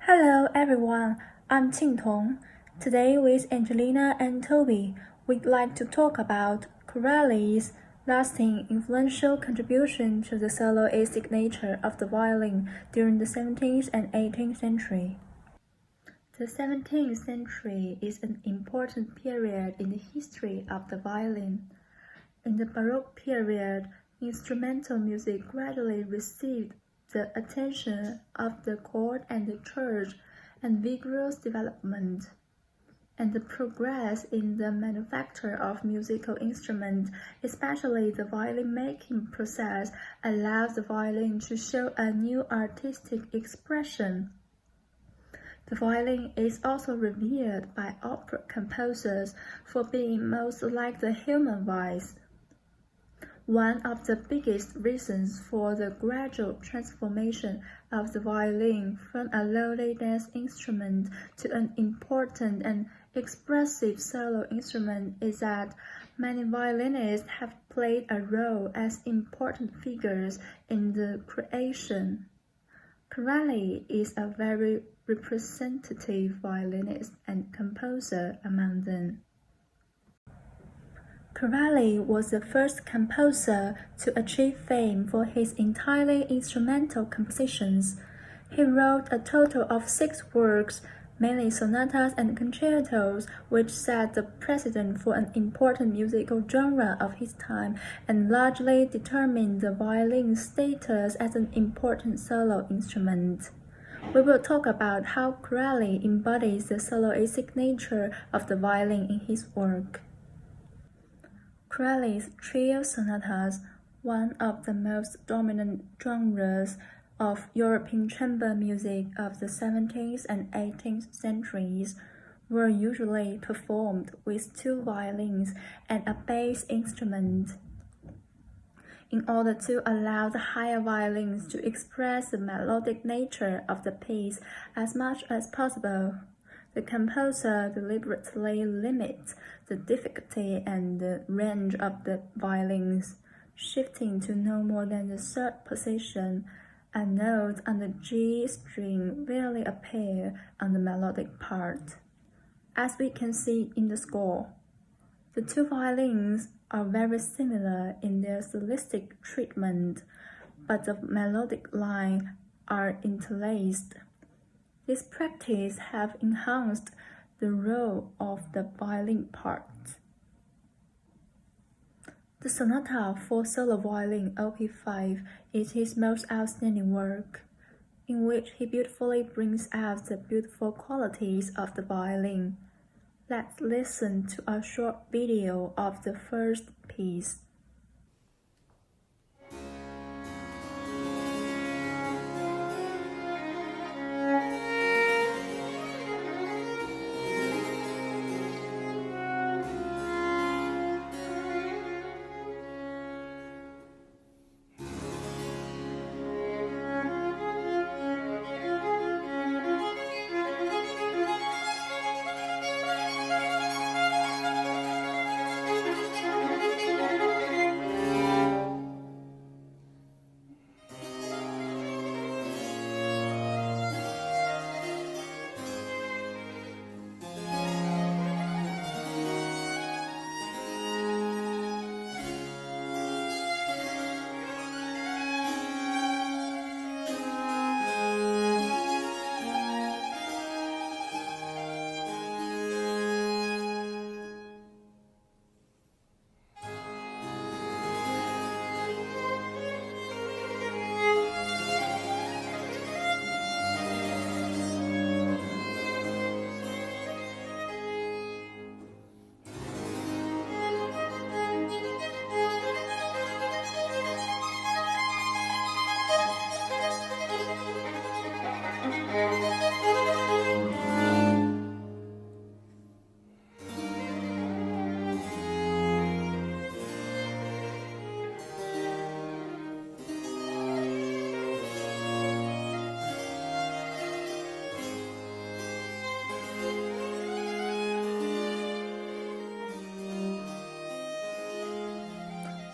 Hello everyone, I'm Qingtong. Today with Angelina and Toby, we'd like to talk about Corelli's lasting influential contribution to the soloistic nature of the violin during the 17th and 18th century. The 17th century is an important period in the history of the violin. In the Baroque period, instrumental music gradually received the attention of the court and the church, and vigorous development, and the progress in the manufacture of musical instruments, especially the violin-making process, allowed the violin to show a new artistic expression. The violin is also revered by opera composers for being most like the human voice. One of the biggest reasons for the gradual transformation of the violin from a lowly dance instrument to an important and expressive solo instrument is that many violinists have played a role as important figures in the creation. Corelli is a very representative violinist and composer among them. Corelli was the first composer to achieve fame for his entirely instrumental compositions. He wrote a total of 6 works, mainly sonatas and concertos, which set the precedent for an important musical genre of his time and largely determined the violin's status as an important solo instrument. We will talk about how Corelli embodies the soloistic nature of the violin in his work. Corelli's trio sonatas, one of the most dominant genres of European chamber music of the 17th and 18th centuries, were usually performed with 2 violins and a bass instrument. In order to allow the higher violins to express the melodic nature of the piece as much as possible, the composer deliberately limits the difficulty and the range of the violins, shifting to no more than the 3rd position. A note on the G string rarely appears on the melodic part, as we can see in the score. The 2 violins are very similar in their stylistic treatment, but the melodic lines are interlaced. This practice has enhanced the role of the violin part. The Sonata for Solo Violin Op. 5 is his most outstanding work, in which he beautifully brings out the beautiful qualities of the violin. Let's listen to a short video of the first piece.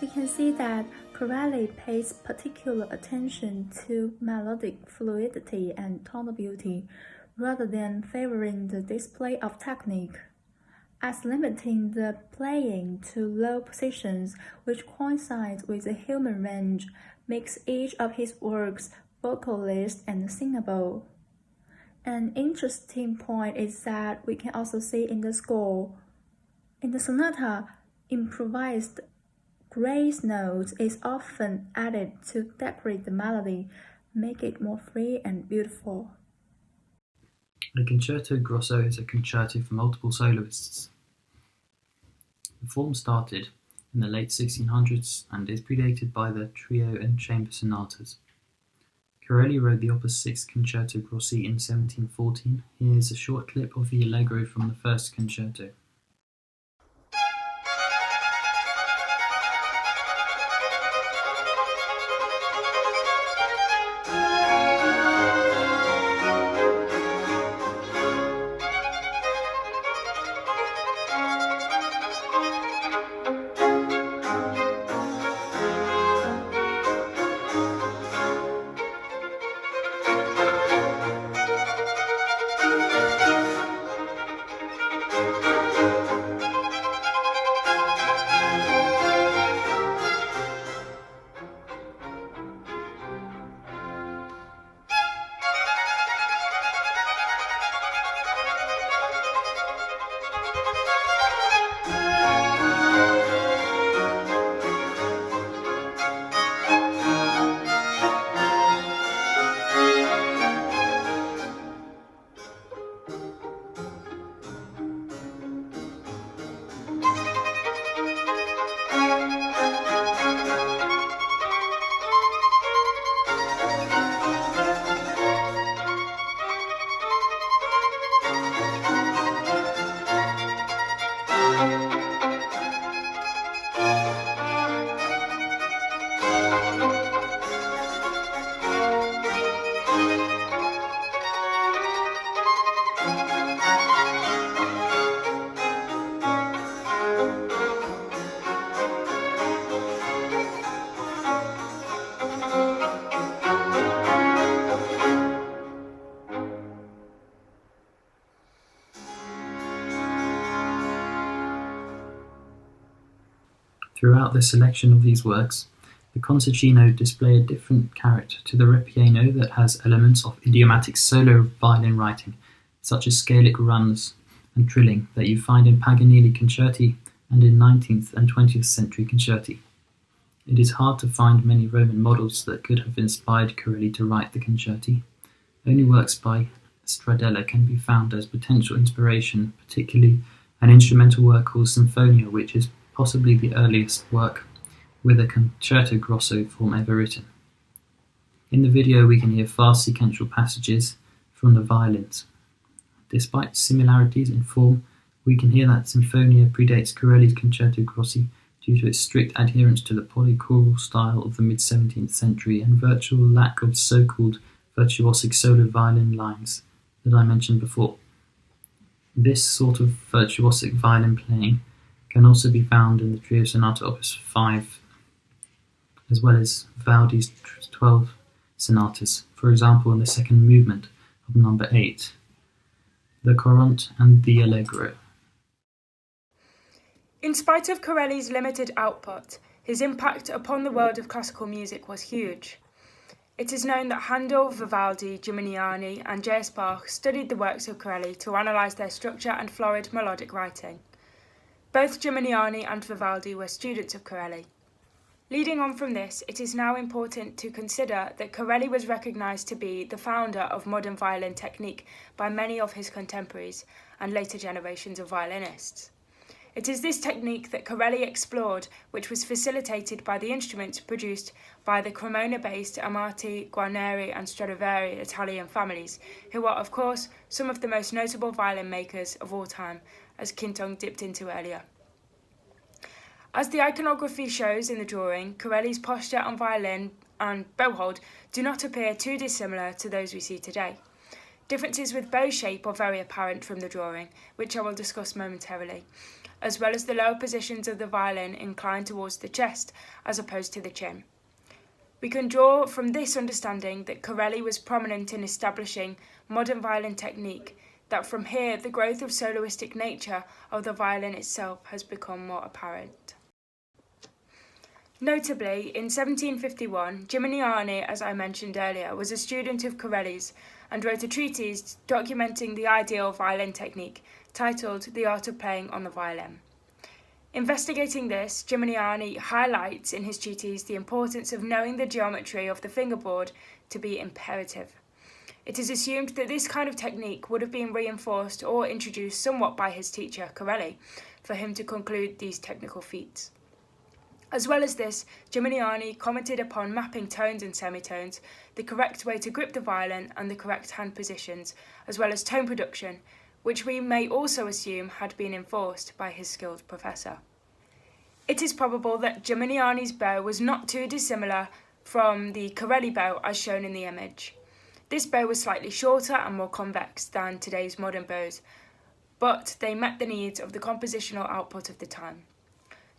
We can see that Corelli pays particular attention to melodic fluidity and tonal beauty, rather than favoring the display of technique, as limiting the playing to low positions which coincide with the human range makes each of his works vocalist and singable. An interesting point is that we can also see in the score. In the sonata, improvised grace notes is often added to decorate the melody, make it more free and beautiful. A concerto grosso is a concerto for multiple soloists. The form started in the late 1600s and is predated by the trio and chamber sonatas. Corelli wrote the Opus 6 Concerto Grossi in 1714. Here is a short clip of the allegro from the first concerto. Throughout the selection of these works, the concertino display a different character to the Repiano that has elements of idiomatic solo violin writing, such as scalic runs and trilling that you find in Paganini concerti and in 19th and 20th century concerti. It is hard to find many Roman models that could have inspired Corelli to write the concerti. Only works by Stradella can be found as potential inspiration, particularly an instrumental work called Symphonia, which is possibly the earliest work with a concerto grosso form ever written. In the video we can hear fast sequential passages from the violins. Despite similarities in form, we can hear that Symphonia predates Corelli's concerto grossi due to its strict adherence to the polychoral style of the mid-17th century and virtual lack of so-called virtuosic solo violin lines that I mentioned before. This sort of virtuosic violin playing can also be found in the Trio Sonata Opus 5, as well as Vivaldi's 12 sonatas, for example in the second movement of number 8, the Courante and the Allegro. In spite of Corelli's limited output, his impact upon the world of classical music was huge. It is known that Handel, Vivaldi, Gimignani and J.S. Bach studied the works of Corelli to analyse their structure and florid melodic writing. Both Gimignani and Vivaldi were students of Corelli. Leading on from this, it is now important to consider that Corelli was recognised to be the founder of modern violin technique by many of his contemporaries and later generations of violinists. It is this technique that Corelli explored, which was facilitated by the instruments produced by the Cremona-based Amati, Guarneri and Stradivari Italian families, who are, of course, some of the most notable violin makers of all time, as Quintong dipped into earlier. As the iconography shows in the drawing, Corelli's posture on violin and bow hold do not appear too dissimilar to those we see today. Differences with bow shape are very apparent from the drawing, which I will discuss momentarily, as well as the lower positions of the violin inclined towards the chest as opposed to the chin. We can draw from this understanding that Corelli was prominent in establishing modern violin technique, that from here the growth of soloistic nature of the violin itself has become more apparent. Notably, in 1751, Gimignani, as I mentioned earlier, was a student of Corelli's and wrote a treatise documenting the ideal violin technique, titled The Art of Playing on the Violin. Investigating this, Gimignani highlights in his treatise the importance of knowing the geometry of the fingerboard to be imperative. It is assumed that this kind of technique would have been reinforced or introduced somewhat by his teacher, Corelli, for him to conclude these technical feats. As well as this, Gimignani commented upon mapping tones and semitones, the correct way to grip the violin and the correct hand positions, as well as tone production, which we may also assume had been enforced by his skilled professor. It is probable that Gimignani's bow was not too dissimilar from the Corelli bow as shown in the image. This bow was slightly shorter and more convex than today's modern bows, but they met the needs of the compositional output of the time.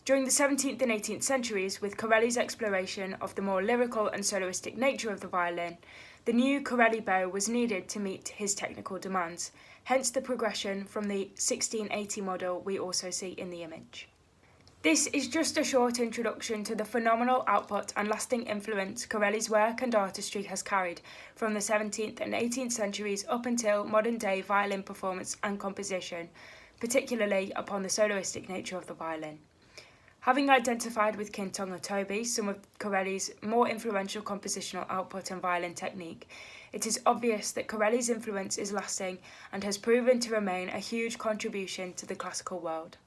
During the 17th and 18th centuries, with Corelli's exploration of the more lyrical and soloistic nature of the violin, the new Corelli bow was needed to meet his technical demands, hence the progression from the 1680 model we also see in the image. This is just a short introduction to the phenomenal output and lasting influence Corelli's work and artistry has carried from the 17th and 18th centuries up until modern-day violin performance and composition, particularly upon the soloistic nature of the violin. Having identified with Kintung and Toby some of Corelli's more influential compositional output and violin technique, it is obvious that Corelli's influence is lasting and has proven to remain a huge contribution to the classical world.